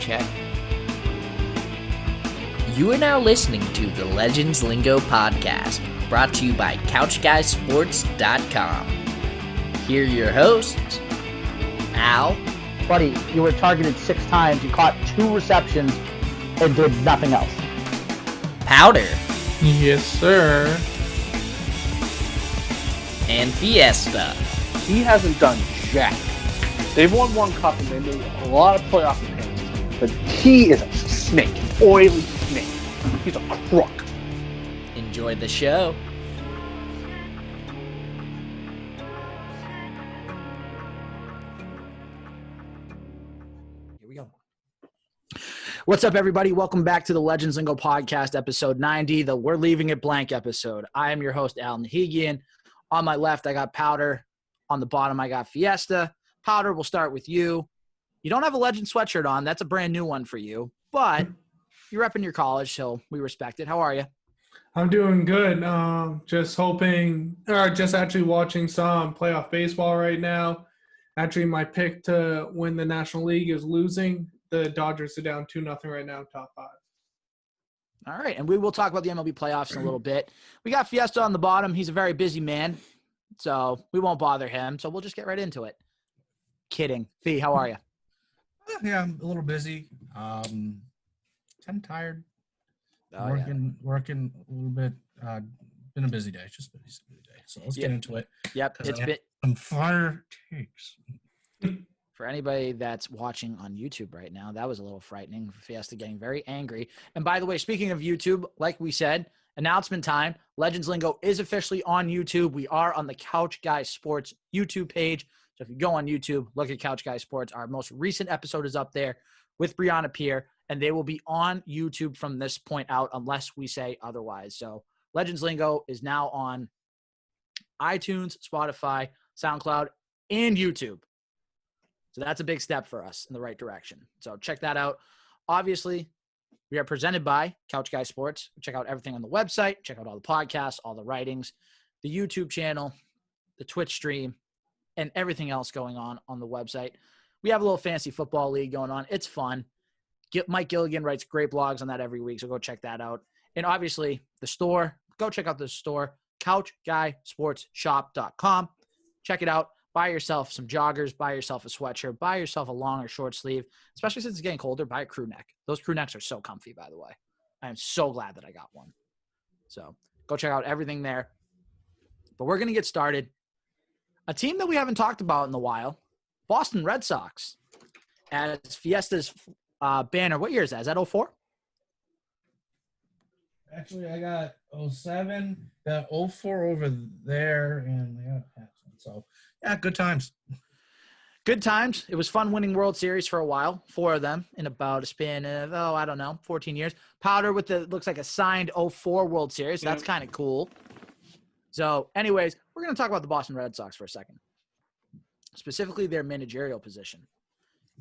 check. You are now listening to the Legends Lingo podcast, brought to you by CouchGuySports.com. Here are your hosts, Al. Buddy, you were targeted 6 times, you caught 2 receptions, and did nothing else. Powder. Yes, sir. And Fiesta. He hasn't done jack. They've won 1 cup and they made a lot of playoff appearances, but he is a snake, oily snake. He's a crook. Enjoy the show. Here we go. What's up, everybody? Welcome back to the Legends Lingo podcast, episode 90, the We're Leaving It Blank episode. I am your host, Al Nahigian. On my left, I got Powder. On the bottom, I got Fiesta. Powder, we'll start with you. You don't have a Legend sweatshirt on. That's a brand new one for you. But you're repping your college, so we respect it. How are you? I'm doing good. Just actually watching some playoff baseball right now. Actually, my pick to win the National League is losing. The Dodgers are down 2-0 right now, top 5. All right, and we will talk about the MLB playoffs in a little bit. We got Fiesta on the bottom. He's a very busy man, so we won't bother him. So we'll just get right into it. Kidding. Fee, how are you? Yeah, I'm a little busy. Kind of tired. Working a little bit. Been a busy day. Just been a busy day. So let's get into it. Yep. It's been some fire takes. For anybody that's watching on YouTube right now, that was a little frightening. Fiesta getting very angry. And by the way, speaking of YouTube, like we said, announcement time. Legends Lingo is officially on YouTube. We are on the Couch Guy Sports YouTube page. So if you go on YouTube, look at Couch Guy Sports. Our most recent episode is up there with Brianna Pierre, and they will be on YouTube from this point out unless we say otherwise. So Legends Lingo is now on iTunes, Spotify, SoundCloud, and YouTube. So that's a big step for us in the right direction. So check that out. Obviously, we are presented by Couch Guy Sports. Check out everything on the website. Check out all the podcasts, all the writings, the YouTube channel, the Twitch stream, and everything else going on the website. We have a little fantasy football league going on. It's fun. Mike Gilligan writes great blogs on that every week, so go check that out. And obviously, the store. Go check out the store, CouchGuySportsShop.com. Check it out. Buy yourself some joggers. Buy yourself a sweatshirt. Buy yourself a long or short sleeve. Especially since it's getting colder, buy a crew neck. Those crew necks are so comfy, by the way. I am so glad that I got one. So go check out everything there. But we're going to get started. A team that we haven't talked about in a while, Boston Red Sox. As Fiesta's banner, what year is that? Is that 04? Actually, I got 07, got 04 over there, and I got Pats. So, yeah, good times. Good times. It was fun winning World Series for a while, 4 of them in about a span of, 14 years. Powder with looks like a signed 04 World Series. So that's kind of cool. So, anyways, we're going to talk about the Boston Red Sox for a second, specifically their managerial position.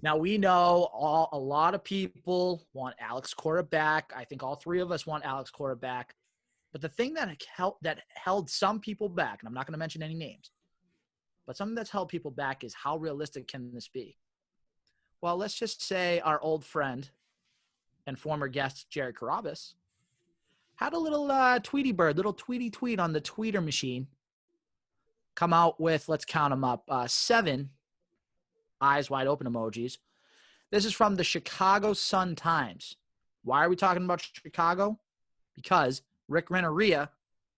Now, we know a lot of people want Alex Cora back. I think all 3 of us want Alex Cora back. But the thing that held some people back, and I'm not going to mention any names, but something that's held people back is how realistic can this be? Well, let's just say our old friend and former guest, Jerry Carabas, had a little tweety tweet on the tweeter machine come out with, let's count them up, 7 eyes wide open emojis. This is from the Chicago Sun-Times. Why are we talking about Chicago? Because Rick Renteria,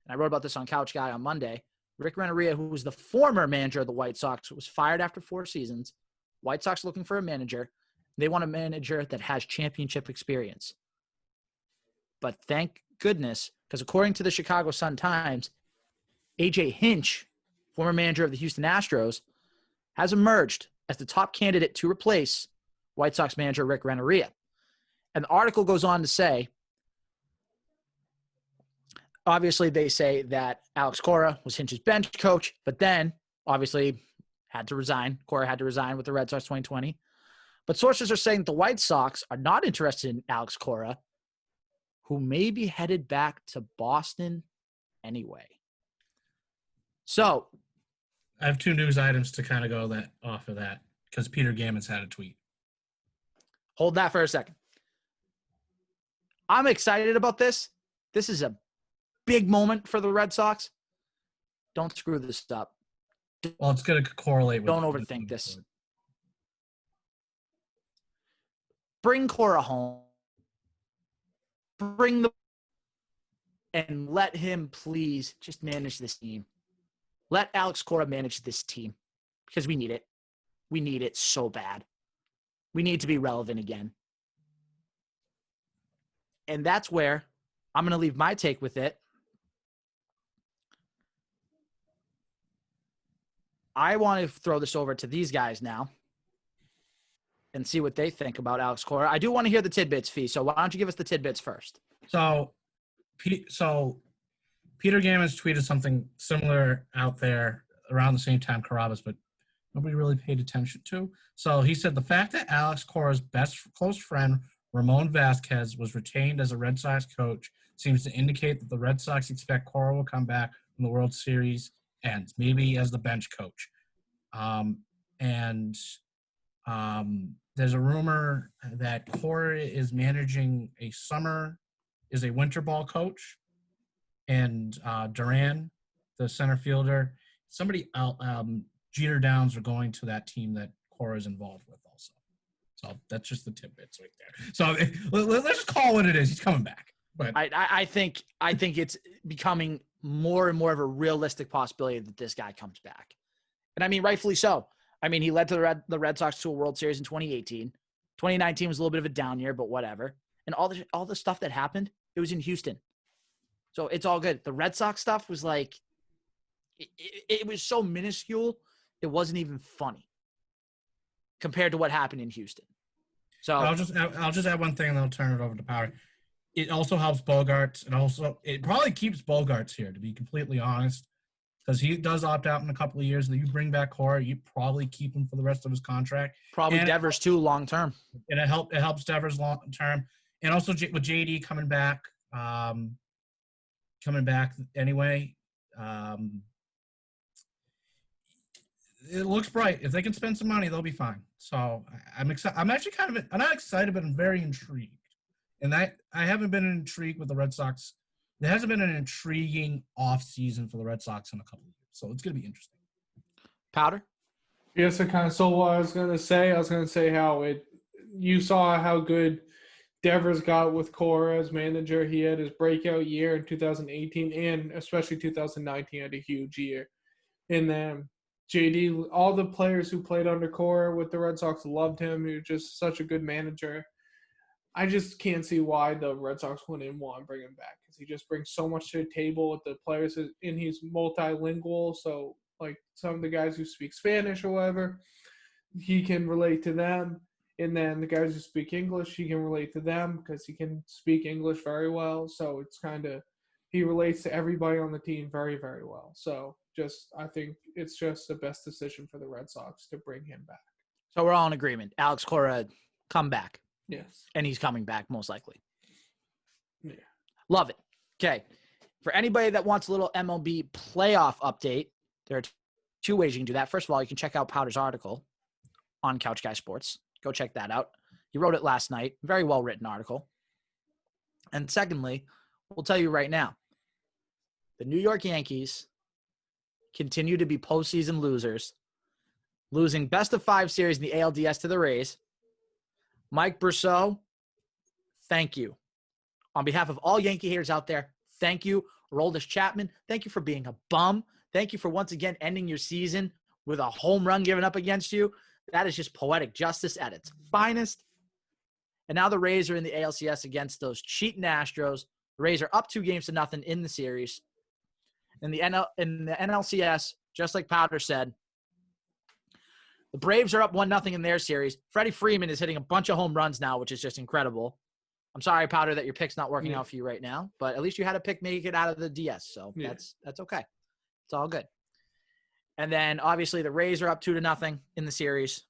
and I wrote about this on Couch Guy on Monday, Rick Renteria, who was the former manager of the White Sox, was fired after 4 seasons. White Sox looking for a manager. They want a manager that has championship experience. But thank goodness, because according to the Chicago Sun-Times, A.J. Hinch, former manager of the Houston Astros, has emerged as the top candidate to replace White Sox manager Rick Renteria. And the article goes on to say, obviously they say that Alex Cora was Hinch's bench coach, but then obviously had to resign. Cora had to resign with the Red Sox 2020. But sources are saying the White Sox are not interested in Alex Cora, who may be headed back to Boston anyway. So I have 2 news items to kind of go off of that because Peter Gammons had a tweet. Hold that for a second. I'm excited about this. This is a big moment for the Red Sox. Don't screw this up. Well, it's going to correlate with. Don't overthink this. Bring Cora home. And let him please just manage this team. Let Alex Cora manage this team because we need it. We need it so bad. We need to be relevant again. And that's where I'm going to leave my take with it. I want to throw this over to these guys now and see what they think about Alex Cora. I do want to hear the tidbits, Fee. So why don't you give us the tidbits first? So Peter Gammons tweeted something similar out there around the same time Carabas, but nobody really paid attention to. So he said the fact that Alex Cora's close friend, Ramon Vasquez, was retained as a Red Sox coach seems to indicate that the Red Sox expect Cora will come back when the World Series ends, maybe as the bench coach. There's a rumor that Cora is managing is a winter ball coach, and Duran, the center fielder, somebody out, Jeter Downs are going to that team that Cora is involved with also. So that's just the tidbits right there. So let's just call it what it is. He's coming back. But I think it's becoming more and more of a realistic possibility that this guy comes back. And I mean, rightfully so. I mean, he led to the Red Sox to a World Series in 2018. 2019 was a little bit of a down year, but whatever. And all the stuff that happened, it was in Houston. So it's all good. The Red Sox stuff was like, it was so minuscule, it wasn't even funny compared to what happened in Houston. So I'll just add one thing and then I'll turn it over to Power. It also helps Bogarts, and also it probably keeps Bogarts here, to be completely honest, because he does opt out in a couple of years. That you bring back Cora, you probably keep him for the rest of his contract. Probably Devers too, long term. And it helps Devers long term, and also with JD coming back anyway. It looks bright. If they can spend some money, they'll be fine. So I'm excited. I'm actually I'm not excited, but I'm very intrigued. And I haven't been intrigued with the Red Sox. There hasn't been an intriguing off season for the Red Sox in a couple of years. So it's going to be interesting. Powder? Yes, I kind of saw what I was going to say. I was going to say you saw how good Devers got with Cora as manager. He had his breakout year in 2018 and especially 2019 had a huge year. And then JD, all the players who played under Cora with the Red Sox loved him. He was just such a good manager. I just can't see why the Red Sox wouldn't want to bring him back because he just brings so much to the table with the players, and he's multilingual. So, like some of the guys who speak Spanish or whatever, he can relate to them. And then the guys who speak English, he can relate to them because he can speak English very well. So it's he relates to everybody on the team very, very well. So I think it's just the best decision for the Red Sox to bring him back. So we're all in agreement. Alex Cora, come back. Yes. And he's coming back most likely. Yeah. Love it. Okay. For anybody that wants a little MLB playoff update, there are two ways you can do that. First of all, you can check out Powder's article on Couch Guy Sports. Go check that out. He wrote it last night. Very well-written article. And secondly, we'll tell you right now, the New York Yankees continue to be postseason losers, losing best-of-5 series in the ALDS to the Rays. Mike Brousseau, thank you. On behalf of all Yankee haters out there, thank you. Aroldis Chapman, thank you for being a bum. Thank you for once again ending your season with a home run given up against you. That is just poetic justice at its finest. And now the Rays are in the ALCS against those cheating Astros. The Rays are up 2-0 in the series. In the NLCS, just like Powder said, the Braves are up 1-0 in their series. Freddie Freeman is hitting a bunch of home runs now, which is just incredible. I'm sorry, Powder, that your pick's not working out for you right now, but at least you had a pick make it out of the DS, so that's okay. It's all good. And then, obviously, the Rays are up 2-0 in the series.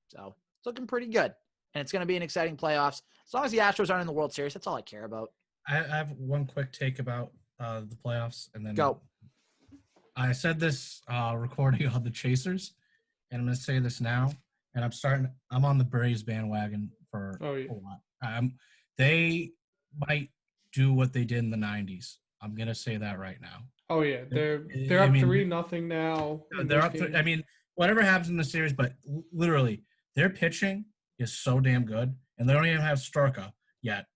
So, it's looking pretty good. And it's going to be an exciting playoffs. As long as the Astros aren't in the World Series, that's all I care about. I have one quick take about the playoffs. And then go. I said this recording on the Chasers, and I'm going to say this now. And I'm on the Braves bandwagon for Oh, yeah. a lot. They might do what they did in the 90s. I'm going to say that right now. Oh yeah, they're I up mean, 3-0 now. in They're this up to, game. I mean, whatever happens in the series, but literally, their pitching is so damn good, and they don't even have Storka yet.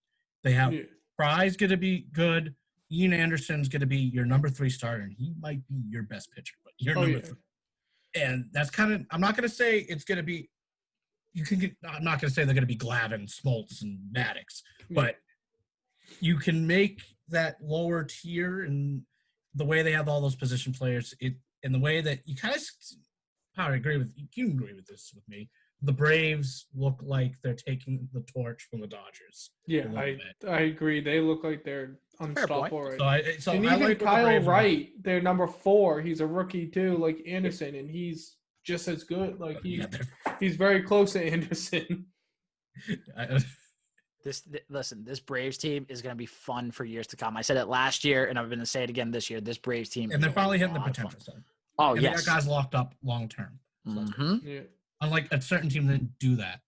They have Yeah. Fry's going to be good. Ian Anderson's going to be your number 3 starter, and he might be your best pitcher, but you're Oh, number yeah. 3. And that's kind of, I'm not going to say it's going to be, I'm not going to say they're going to be Glavine, Smoltz, and Maddox, but you can make that lower tier and the way they have all those position players, in the way that you kind of, I agree with you can agree with this with me. The Braves look like they're taking the torch from the Dodgers. Yeah, I agree. They look like they're unstoppable right now. So And I even like Kyle Wright, their number 4, he's a rookie too, like Anderson, and he's just as good. Like he's very close to Anderson. Listen, this Braves team is going to be fun for years to come. I said it last year, and I'm going to say it again this year. This Braves team, and they're finally hitting the potential. Oh, and yes. That guy's locked up long term. Mm-hmm. Yeah. Unlike a certain team that do that.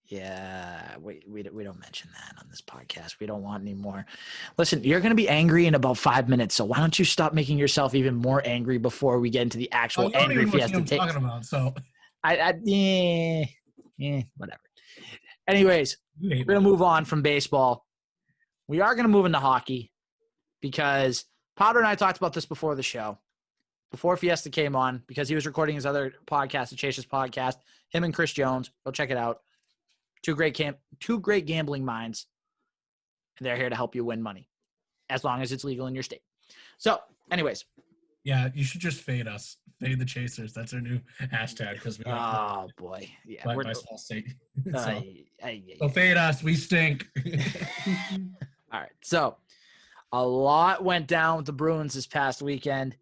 Yeah, we don't mention that on this podcast. We don't want any more. Listen, you're going to be angry in about 5 minutes, so why don't you stop making yourself even more angry before we get into the actual angry Fiesta takes? Talking about, so whatever. Anyways, we're going to move on from baseball. We are going to move into hockey because Powder and I talked about this before the show, before Fiesta came on, because he was recording his other podcast, the Chase's podcast, him and Chris Jones. Go check it out. Two great gambling minds. And they're here to help you win money as long as it's legal in your state. So, anyways. Yeah, you should just fade us. Fade the Chasers. That's our new hashtag. Because we boy. Yeah. We're by small state. So fade us. We stink. All right. So, a lot went down with the Bruins this past weekend.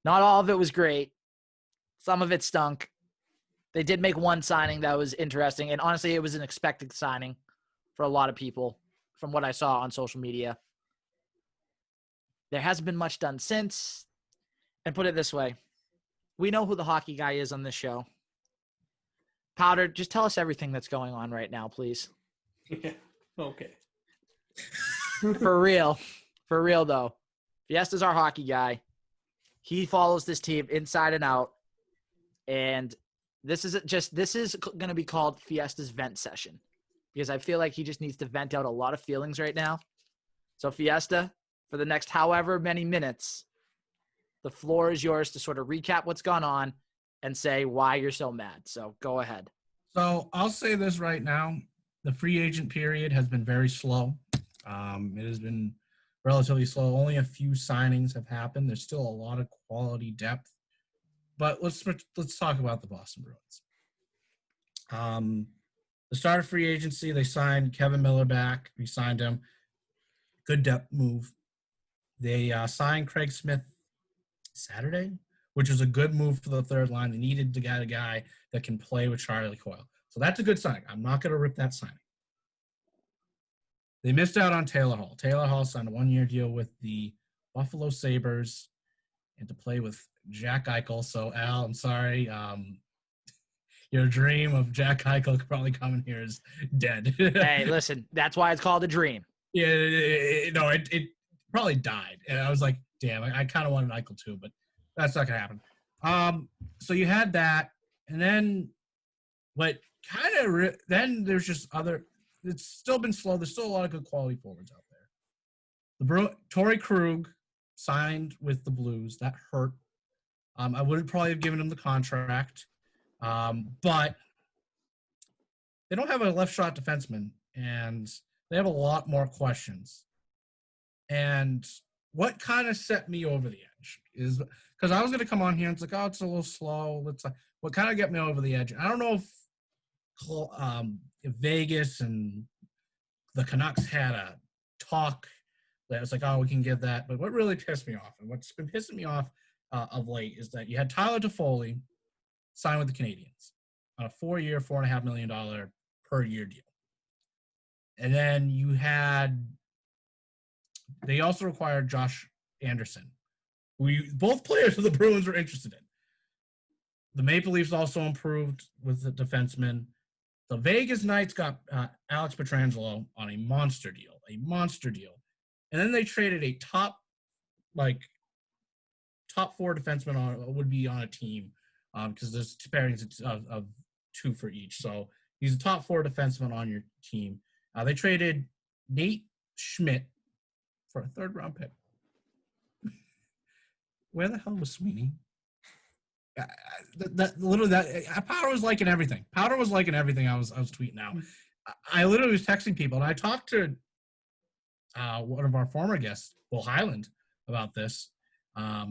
Not all of it was great. Some of it stunk. They did make one signing that was interesting, and honestly, it was an expected signing for a lot of people from what I saw on social media. There hasn't been much done since, and put it this way, we know who the hockey guy is on this show. Powder, just tell us everything that's going on right now, please. Yeah, okay. For real though, Fiesta's our hockey guy. He follows this team inside and out, and this is going to be called Fiesta's vent session because I feel like he just needs to vent out a lot of feelings right now. So Fiesta, for the next however many minutes, the floor is yours to sort of recap what's gone on and say why you're so mad. So go ahead. So I'll say this right now. The free agent period has been very slow. It has been relatively slow. Only a few signings have happened. There's still a lot of quality depth. But let's talk about the Boston Bruins. The start of free agency, they signed Kevin Miller back. We signed him. Good depth move. They signed Craig Smith Saturday, which was a good move for the third line. They needed to get a guy that can play with Charlie Coyle. So that's a good signing. I'm not going to rip that signing. They missed out on Taylor Hall. Taylor Hall signed a 1-year deal with the Buffalo Sabres and to play with Jack Eichel. So, Al, I'm sorry. Your dream of Jack Eichel probably coming here is dead. Hey, listen, that's why it's called a dream. Yeah, it probably died. And I was like, damn, I kind of wanted Eichel too, but that's not going to happen. So you had that. And then then there's just other – it's still been slow. There's still a lot of good quality forwards out there. Torey Krug signed with the Blues. That hurt. I would probably have given him the contract. But they don't have a left shot defenseman, and they have a lot more questions. And what kind of set me over the edge is because I was going to come on here and it's like, oh, it's a little slow. What kind of get me over the edge? I don't know if Vegas and the Canucks had a talk that was like, oh, we can give that. But what really pissed me off, and what's been pissing me off of late, is that you had Tyler Toffoli sign with the Canadiens on a 4-year, $4.5 million per year deal. And then they also required Josh Anderson. Both players of the Bruins were interested in. The Maple Leafs also improved with the defenseman. The Vegas Knights got Alex Pietrangelo on a monster deal. And then they traded a top 4 defenseman would be on a team because there's pairings of 2 for each. So he's a top 4 defenseman on your team. They traded Nate Schmidt for a 3rd-round pick. Where the hell was Sweeney? Powder was liking everything. I was tweeting out. I literally was texting people, and I talked to one of our former guests, Will Highland, about this. What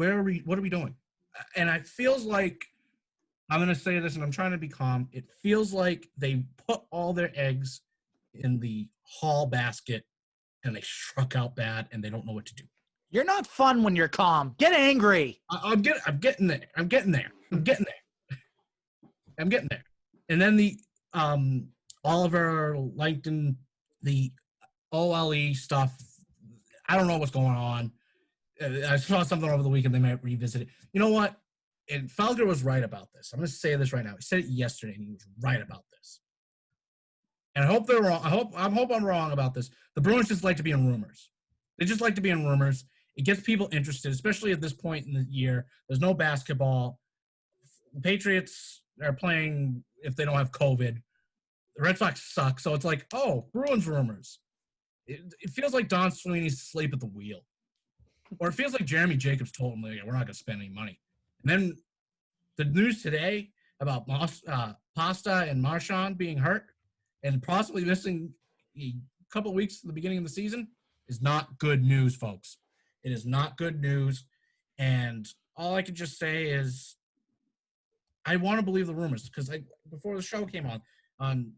are we doing? And it feels like, I'm going to say this, and I'm trying to be calm. It feels like they put all their eggs in the Hall basket, and they struck out bad, and they don't know what to do. You're not fun when you're calm. Get angry. I'm getting there. And then the Oliver Langton, the OLE stuff, I don't know what's going on. I saw something over the weekend. They might revisit it. You know what? And Felger was right about this. I'm going to say this right now. He said it yesterday, and he was right about this. And I hope they're wrong. I hope I'm wrong about this. The Bruins just like to be in rumors. They just like to be in rumors. It gets people interested, especially at this point in the year. There's no basketball. The Patriots are playing if they don't have COVID. The Red Sox suck. So it's like, oh, Bruins rumors. It feels like Don Sweeney's asleep at the wheel. Or it feels like Jeremy Jacobs told him, we're not going to spend any money. And then the news today about Pasta and Marchand being hurt and possibly missing a couple of weeks at the beginning of the season is not good news, folks. It is not good news. And all I can just say is I want to believe the rumors because before the show came on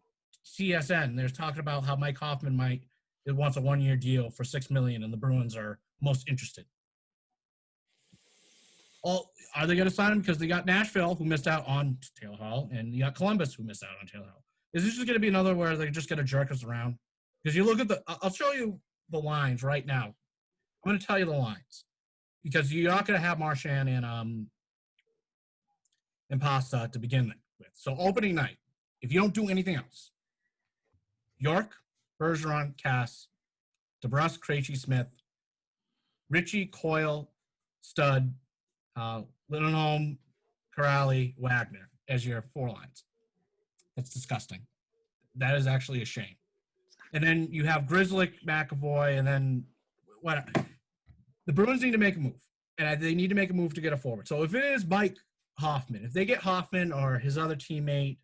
CSN, they're talking about how Mike Hoffman wants a 1-year deal for $6 million, and the Bruins are most interested. Are they going to sign him? Because they got Nashville, who missed out on Taylor Hall, and you got Columbus, who missed out on Taylor Hall. Is this just going to be another where they're just going to jerk us around? Because you look at I'll show you the lines right now. I'm going to tell you the lines because you're not going to have Marchand and Pasta to begin with. So opening night, if you don't do anything else, York, Bergeron, Cass, DeBrusque, Krejci, Smith, Ritchie, Coyle, Stud, Lindholm, Corrali, Wagner as your 4 lines. That's disgusting. That is actually a shame. And then you have Grzelcyk, McAvoy, and then what? The Bruins need to make a move, and they need to make a move to get a forward. So if it is Mike Hoffman, if they get Hoffman or his other teammate,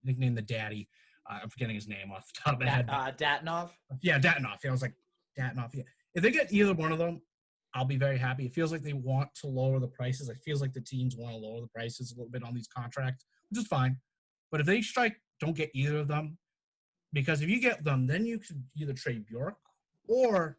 nicknamed the Daddy, I'm forgetting his name off the top of my head. Datanov? Yeah, Datanov. Yeah, I was like, Datanov. Yeah. If they get either one of them, I'll be very happy. It feels like they want to lower the prices. It feels like the teams want to lower the prices a little bit on these contracts, which is fine. But if they don't get either of them, because if you get them, then you could either trade Bjork or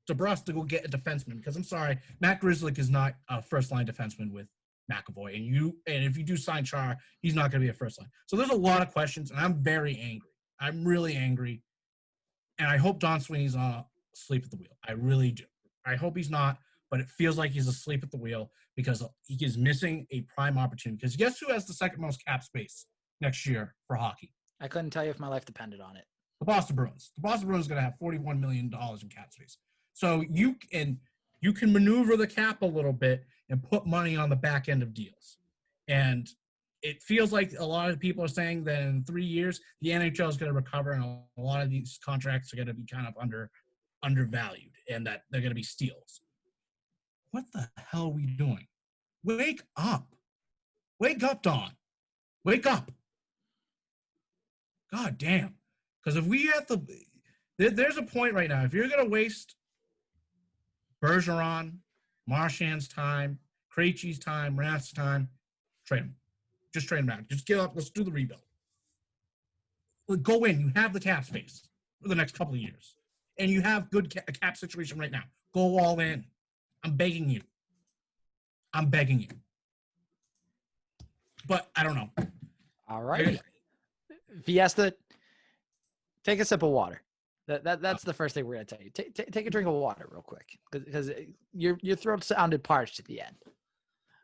DeBrusque to go get a defenseman. Because I'm sorry, Matt Grzelcyk is not a first-line defenseman with McAvoy. And if you do sign Char, he's not going to be a first line. So there's a lot of questions, and I'm very angry. I'm really angry. And I hope Don Sweeney's asleep at the wheel. I really do. I hope he's not, but it feels like he's asleep at the wheel because he is missing a prime opportunity. Because guess who has the second most cap space next year for hockey? I couldn't tell you if my life depended on it. The Boston Bruins. The Boston Bruins are going to have $41 million in cap space. So you can maneuver the cap a little bit and put money on the back end of deals. And it feels like a lot of people are saying that in 3 years, the NHL is going to recover and a lot of these contracts are going to be kind of undervalued and that they're going to be steals. What the hell are we doing? Wake up. Wake up, Don. Wake up. God damn. Because if we have to – there's a point right now. If you're going to waste Bergeron, Marchand's time, Krejci's time, Rath's time, trade him. Just trade him out. Just get up. Let's do the rebuild. Go in. You have the cap space for the next couple of years. And you have good cap situation right now. Go all in. I'm begging you. I'm begging you. But I don't know. All right. Fiesta, take a sip of water. That's the first thing we're going to tell you. Take a drink of water real quick because your throat sounded parched at the end.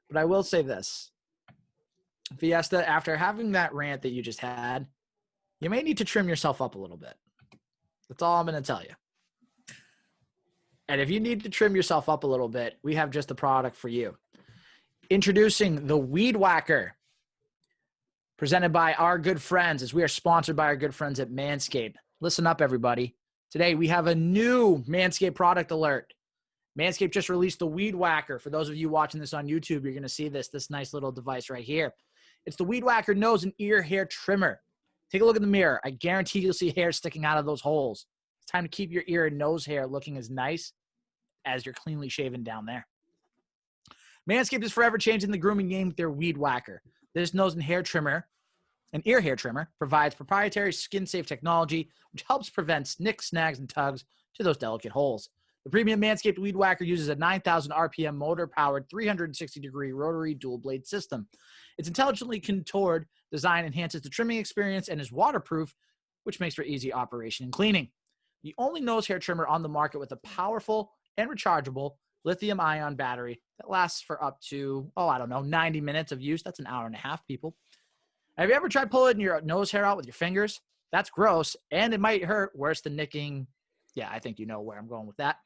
But I will say this. Fiesta, after having that rant that you just had, you may need to trim yourself up a little bit. That's all I'm going to tell you. And if you need to trim yourself up a little bit, we have just the product for you. Introducing the Weed Whacker, presented by our good friends, as we are sponsored by our good friends at Manscaped. Listen up, everybody. Today, we have a new Manscaped product alert. Manscaped just released the Weed Whacker. For those of you watching this on YouTube, you're going to see this nice little device right here. It's the Weed Whacker nose and ear hair trimmer. Take a look in the mirror. I guarantee you'll see hair sticking out of those holes. It's time to keep your ear and nose hair looking as nice as you're cleanly shaven down there. Manscaped is forever changing the grooming game with their Weed Whacker. This nose and hair trimmer, an ear hair trimmer, provides proprietary skin-safe technology, which helps prevent nicks, snags, and tugs to those delicate holes. The premium Manscaped Weed Whacker uses a 9,000 RPM motor-powered 360-degree rotary dual-blade system. Its intelligently contoured design enhances the trimming experience and is waterproof, which makes for easy operation and cleaning. The only nose hair trimmer on the market with a powerful and rechargeable lithium-ion battery that lasts for up to, 90 minutes of use. That's an hour and a half, people. Have you ever tried pulling your nose hair out with your fingers? That's gross, and it might hurt worse than nicking. Yeah, I think you know where I'm going with that.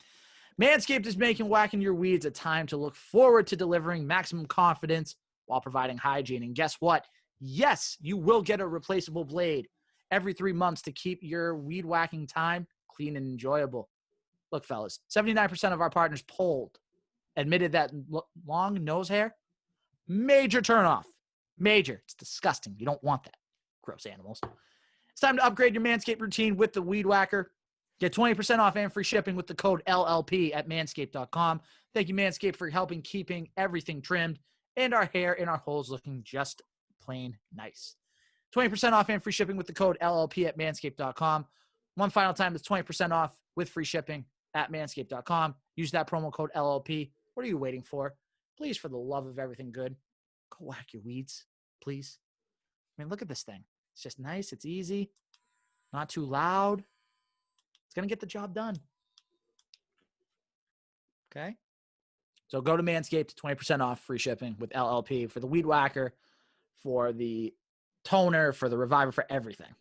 Manscaped is making whacking your weeds a time to look forward to delivering maximum confidence while providing hygiene. And guess what? Yes, you will get a replaceable blade every 3 months to keep your weed whacking time clean and enjoyable. Look, fellas, 79% of our partners polled admitted that long nose hair, major turnoff. Major. It's disgusting. You don't want that. Gross animals. It's time to upgrade your Manscaped routine with the Weed Whacker. Get 20% off and free shipping with the code LLP at manscaped.com. Thank you, Manscaped, for helping keeping everything trimmed and our hair in our holes looking just plain nice. 20% off and free shipping with the code LLP at manscaped.com. One final time, it's 20% off with free shipping at manscaped.com. Use that promo code LLP. What are you waiting for? Please, for the love of everything good, go whack your weeds, please. I mean, look at this thing. It's just nice. It's easy. Not too loud. It's going to get the job done. Okay? So go to Manscaped, 20% off, free shipping with LLP for the Weed Whacker, for the toner, for the reviver, for everything.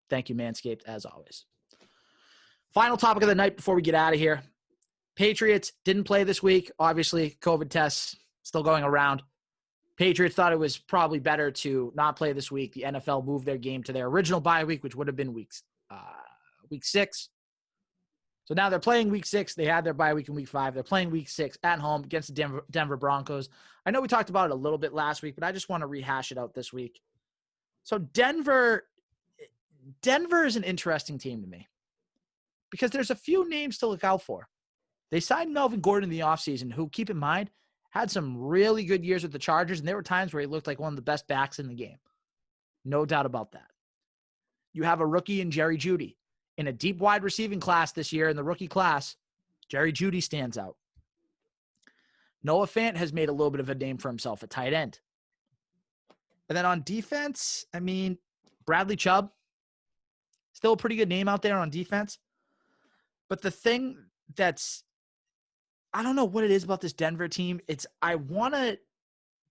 Thank you, Manscaped, as always. Final topic of the night before we get out of here. Patriots didn't play this week. Obviously, COVID tests still going around. Patriots thought it was probably better to not play this week. The NFL moved their game to their original bye week, which would have been week 6. So now they're playing week 6. They had their bye week in week 5. They're playing week 6 at home against the Denver Broncos. I know we talked about it a little bit last week, but I just want to rehash it out this week. So Denver is an interesting team to me because there's a few names to look out for. They signed Melvin Gordon in the offseason, who, keep in mind, had some really good years with the Chargers, and there were times where he looked like one of the best backs in the game. No doubt about that. You have a rookie in Jerry Jeudy. In a deep wide receiving class this year, in the rookie class, Jerry Jeudy stands out. Noah Fant has made a little bit of a name for himself at tight end. And then on defense, I mean, Bradley Chubb, still a pretty good name out there on defense. But the thing that's, I don't know what it is about this Denver team. I want to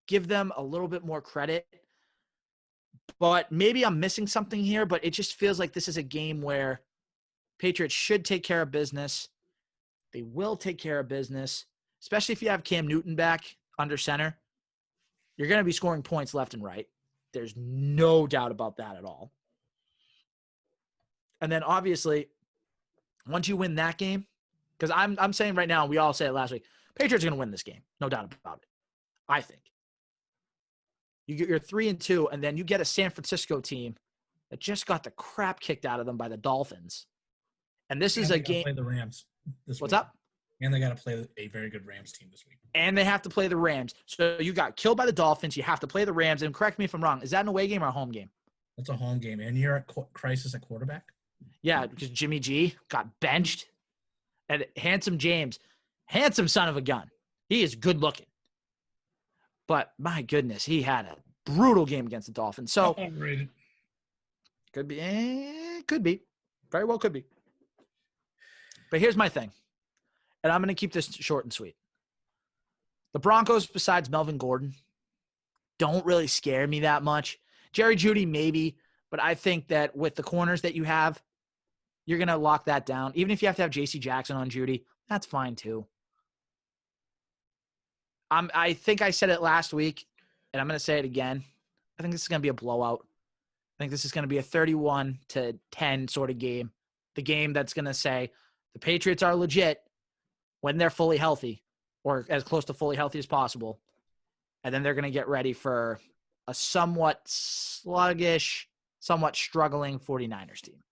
give them a little bit more credit, but maybe I'm missing something here, but it just feels like this is a game where Patriots should take care of business. They will take care of business, especially if you have Cam Newton back under center. You're going to be scoring points left and right. There's no doubt about that at all. And then obviously, once you win that game, because I'm saying right now, we all said it last week, Patriots are going to win this game. No doubt about it. I think. You get your 3-2, and then you get a San Francisco team that just got the crap kicked out of them by the Dolphins. And this is a game. Play the Rams this What's week. up? And they got to play a very good Rams team this week. And they have to play the Rams. So you got killed by the Dolphins. You have to play the Rams. And correct me if I'm wrong. Is that an away game or a home game? That's a home game. And you're at crisis at quarterback? Yeah, because Jimmy G got benched. And handsome James, handsome son of a gun. He is good looking. But my goodness, he had a brutal game against the Dolphins. So Overrated. Could be. Very well could be. But here's my thing. And I'm going to keep this short and sweet. The Broncos, besides Melvin Gordon, don't really scare me that much. Jerry Jeudy, maybe, but I think that with the corners that you have, you're going to lock that down. Even if you have to have J.C. Jackson on Jeudy, that's fine too. I think I said it last week, and I'm going to say it again. I think this is going to be a blowout. I think this is going to be a 31-10 sort of game. The game that's going to say the Patriots are legit when they're fully healthy or as close to fully healthy as possible. And then they're going to get ready for a somewhat sluggish, somewhat struggling 49ers team.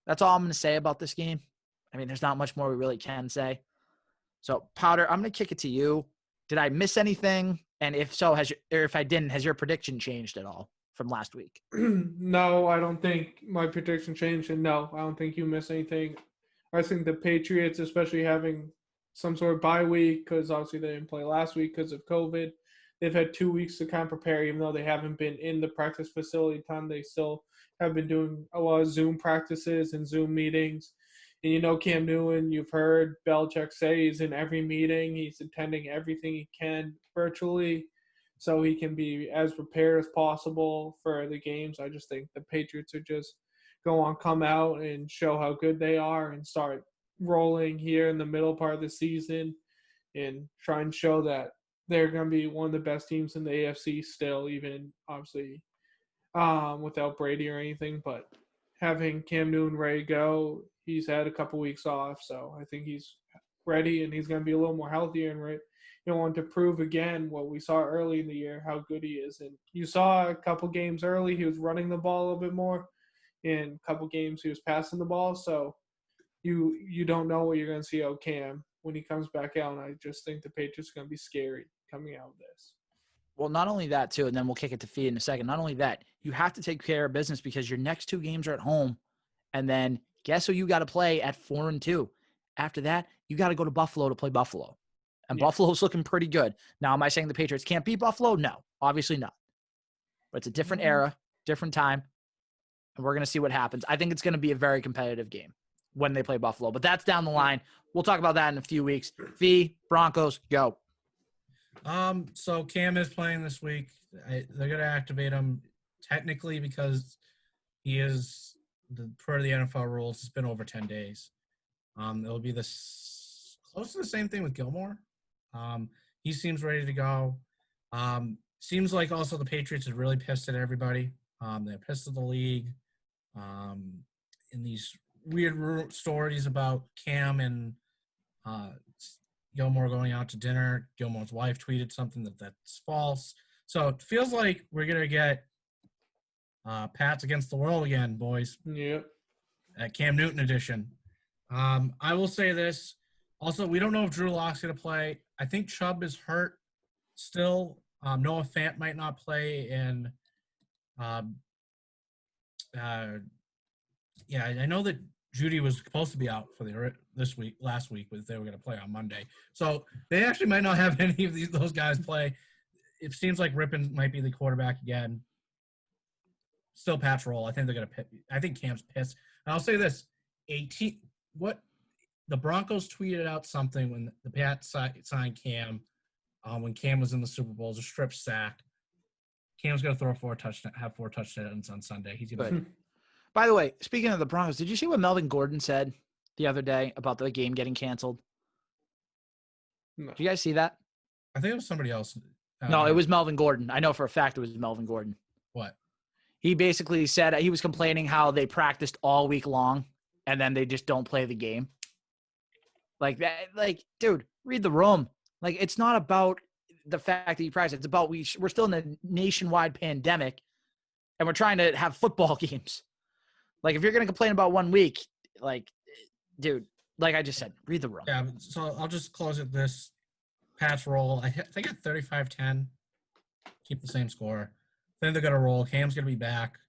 That's all I'm going to say about this game. I mean, there's not much more we really can say. So, Powder, I'm going to kick it to you. Did I miss anything? And if so, if I didn't, has your prediction changed at all from last week? No, I don't think my prediction changed. And no, I don't think you missed anything. I think the Patriots, especially having some sort of bye week, because obviously they didn't play last week because of COVID. They've had 2 weeks to kind of prepare, even though they haven't been in the practice facility ton. They still have been doing a lot of Zoom practices and Zoom meetings. And you know Cam Newton, you've heard Belichick say he's in every meeting. He's attending everything he can virtually so he can be as prepared as possible for the games. I just think the Patriots are just come out and show how good they are and start rolling here in the middle part of the season and try and show that they're going to be one of the best teams in the AFC still, even obviously without Brady or anything. But having Cam Newton ready to go, he's had a couple weeks off, so I think he's ready and he's going to be a little more healthier and want to prove again what we saw early in the year, how good he is. And you saw a couple games early, he was running the ball a little bit more. In a couple games, he was passing the ball, so you don't know what you're going to see out of Cam when he comes back out. And I just think the Patriots are going to be scary coming out of this. Well, not only that, too, and then we'll kick it to Fee in a second. Not only that, you have to take care of business because your next 2 games are at home. And then guess who you got to play at 4-2? After that, you got to go to Buffalo to play Buffalo. And Buffalo's looking pretty good. Now, am I saying the Patriots can't beat Buffalo? No, obviously not. But it's a different era, different time. And we're going to see what happens. I think it's going to be a very competitive game when they play Buffalo. But that's down the line. We'll talk about that in a few weeks. Fee, Broncos, go. So Cam is playing this week. They're going to activate him technically because he is, per the NFL rules, it's been over 10 days. It'll be close to the same thing with Gilmore. He seems ready to go. Seems like also the Patriots are really pissed at everybody. They're pissed at the league. In these weird stories about Cam and Gilmore going out to dinner. Gilmore's wife tweeted something that's false. So it feels like we're going to get Pats against the world again, boys. Yep. At Cam Newton edition. I will say this. Also, we don't know if Drew Lock's going to play. I think Chubb is hurt still. Noah Fant might not play. And, I know that Jeudy was supposed to be out for last week, but they were going to play on Monday. So they actually might not have any of those guys play. It seems like Rippon might be the quarterback again. Still Pat's role. I think they're going to pick. I think Cam's pissed. And I'll say this: the Broncos tweeted out something when the Pats signed Cam, when Cam was in the Super Bowl, a strip sack. Cam's going to have 4 touchdowns on Sunday. He's going to. By the way, speaking of the Broncos, did you see what Melvin Gordon said the other day about the game getting canceled? No. Did you guys see that? I think it was somebody else. No, it was Melvin Gordon. I know for a fact it was Melvin Gordon. What? He basically said he was complaining how they practiced all week long and then they just don't play the game. Like that, dude, read the room. Like, it's not about the fact that you practice. It's about we're still in a nationwide pandemic and we're trying to have football games. Like, if you're going to complain about 1 week, dude, like I just said, read the room. Yeah, so I'll just close it this. Pats roll. I think at 35-10. Keep the same score. Then they're going to roll. Cam's going to be back.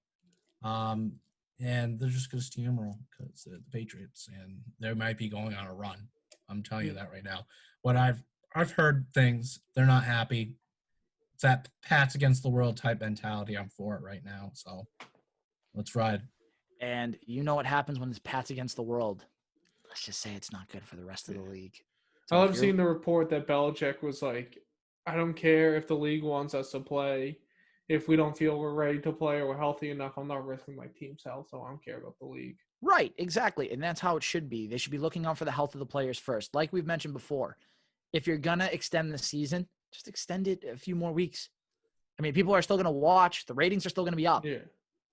And they're just going to steamroll because the Patriots. And they might be going on a run. I'm telling you that right now. What I've heard things. They're not happy. It's that Pats against the world type mentality. I'm for it right now. So let's ride. And you know what happens when it's Pats against the world. Let's just say it's not good for the rest of the league. So I've seen the report that Belichick was like, I don't care if the league wants us to play. If we don't feel we're ready to play or we're healthy enough, I'm not risking my team's health, so I don't care about the league. Right, exactly. And that's how it should be. They should be looking out for the health of the players first. Like we've mentioned before, if you're going to extend the season, just extend it a few more weeks. I mean, people are still going to watch. The ratings are still going to be up. Yeah.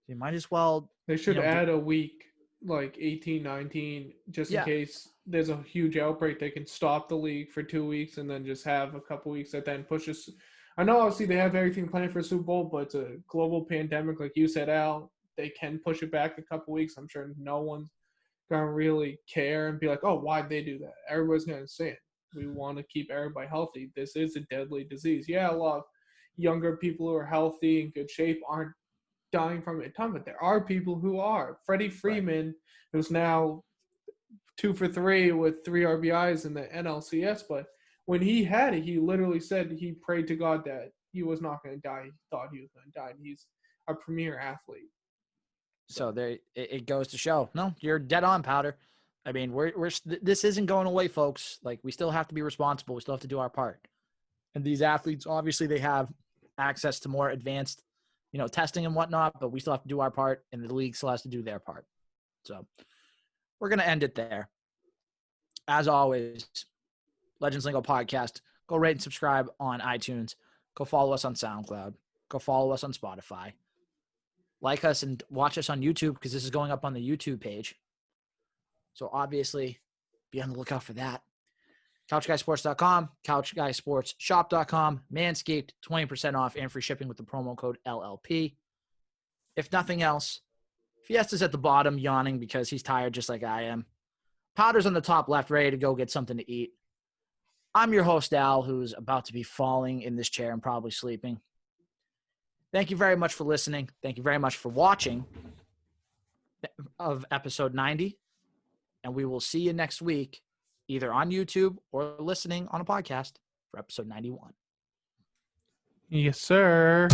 You might as well. They should add a week, like 18, 19, just in case there's a huge outbreak. They can stop the league for 2 weeks and then just have a couple weeks that then pushes. I know, obviously, they have everything planned for a Super Bowl, but it's a global pandemic. Like you said, Al, they can push it back a couple weeks. I'm sure no one's going to really care and be like, oh, why'd they do that? Everybody's going to say it. We want to keep everybody healthy. This is a deadly disease. Yeah, a lot of younger people who are healthy and good shape aren't dying from it a ton, but there are people who are. Freddie Freeman, who's now 2 for 3 with 3 RBIs in the NLCS, but when he had it, he literally said he prayed to God that he was not going to die. He thought he was going to die, and he's a premier athlete. So there, it goes to show. No, you're dead on, Powder. I mean, this isn't going away, folks. Like, we still have to be responsible. We still have to do our part. And these athletes, obviously, they have access to more advanced, testing and whatnot, but we still have to do our part, and the league still has to do their part. So we're going to end it there. As always, Legends Lingo Podcast. Go rate and subscribe on iTunes. Go follow us on SoundCloud. Go follow us on Spotify. Like us and watch us on YouTube, because this is going up on the YouTube page. So obviously, be on the lookout for that. CouchGuySports.com, CouchGuySportsShop.com, Manscaped, 20% off and free shipping with the promo code LLP. If nothing else, Fiesta's at the bottom, yawning because he's tired just like I am. Powder's on the top left, ready to go get something to eat. I'm your host, Al, who's about to be falling in this chair and probably sleeping. Thank you very much for listening. Thank you very much for watching of episode 90. And we will see you next week, either on YouTube or listening on a podcast for episode 91. Yes, sir.